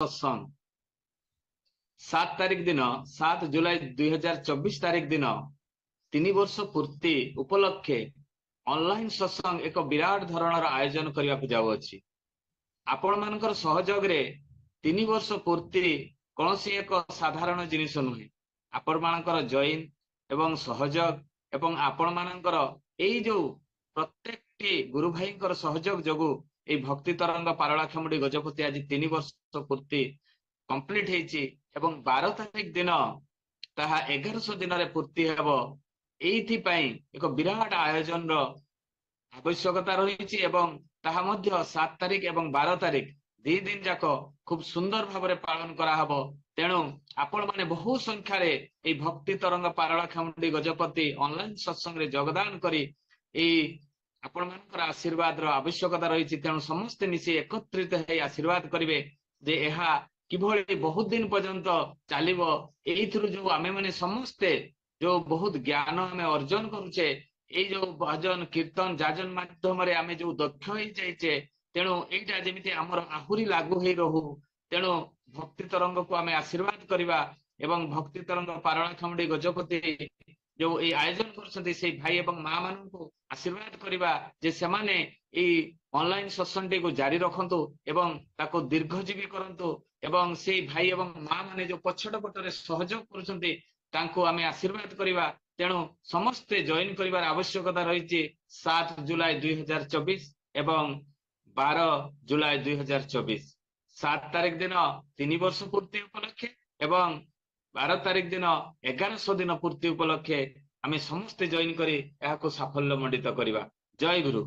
सत्संग 7 तारिख दिन 7 जुलाई 2024 तारिख दिन 3 वर्ष पूर्ति उपलक्षे ऑनलाइन सत्संग एक विराट धरणर आयोजन करने को जाऊँगी। आपण मानकर सहयोग रे 3 वर्ष पूर्ति कौन एक साधारण जिनिस नुहे। आपण मानकर जॉइन एवं सहयोग एवं आपण मानकर एई जो प्रत्येक गुरु भाई सहयोग जोगु ए भक्ति तरंग पारଳାଖେମୁଣ୍ଡି गजपति आज 3 वर्ष पूर्ति कंप्लीट हेची एवं 12 तारिख दिन ताहा 1100 दिन रे पूर्ति हेबो। एइथि पई एक विराट आयोजन रो आवश्यकता रही एवं ताहा मध्य 7 तारिख एवं 12 तारिख 2 दिन जाक खूब सुंदर भाव पालन करा हबो। तेणु आपण माने बहु संख्या रे ए भक्ति तरंग पारଳାଖେମୁଣ୍ଡି गजपति ऑनलाइन सत्संग रे योगदान करी ए आपण मानकर आशीर्वाद रो आवश्यकता रही। तेणु समस्त मिसी एकत्रित है आशीर्वाद करिवे जे एहा किभଳି बहुत दिन पर्यंत चलिबो। एइथरु जो आमे माने समस्ते जो बहुत ज्ञान आमे अर्जन करूचे ए जो भजन कीर्तन जाजन माध्यम रे आमे जो दक्ष होई जाइचे। तेणु एइटा जेमिति हमर आहुरी लागू होई रहू। तेणु भक्ति तरंग को आमे आशीर्वाद करिवा एवं भक्ति तरंग पारଳାଖେମୁଣ୍ଡି गजपति जो ये आयोजन कर भाई एवं माँ मान को आशीर्वाद करवा जे सेमाने ए ऑनलाइन सत्संग को जारी रखंतु एवं ताको दीर्घजीवी करंतु एवं से भाई एवं माँ माने जो पछड़ पटरे सहयोग करुछंती तांको आमे आशीर्वाद करवा। तेणु समस्ते जॉइन करिवार आवश्यकता रही। 7 जुलाई 2024 एवं 12 जुलाई 2024 7 तारिख दिन 3 वर्ष पूर्ति उपलक्षे एवं 12 तारिख दिन 1100 दिन पूर्ति उपलक्षे आमे समस्ते जॉइन करी एहाको साफल्य मंडित करिवा। जय गुरु।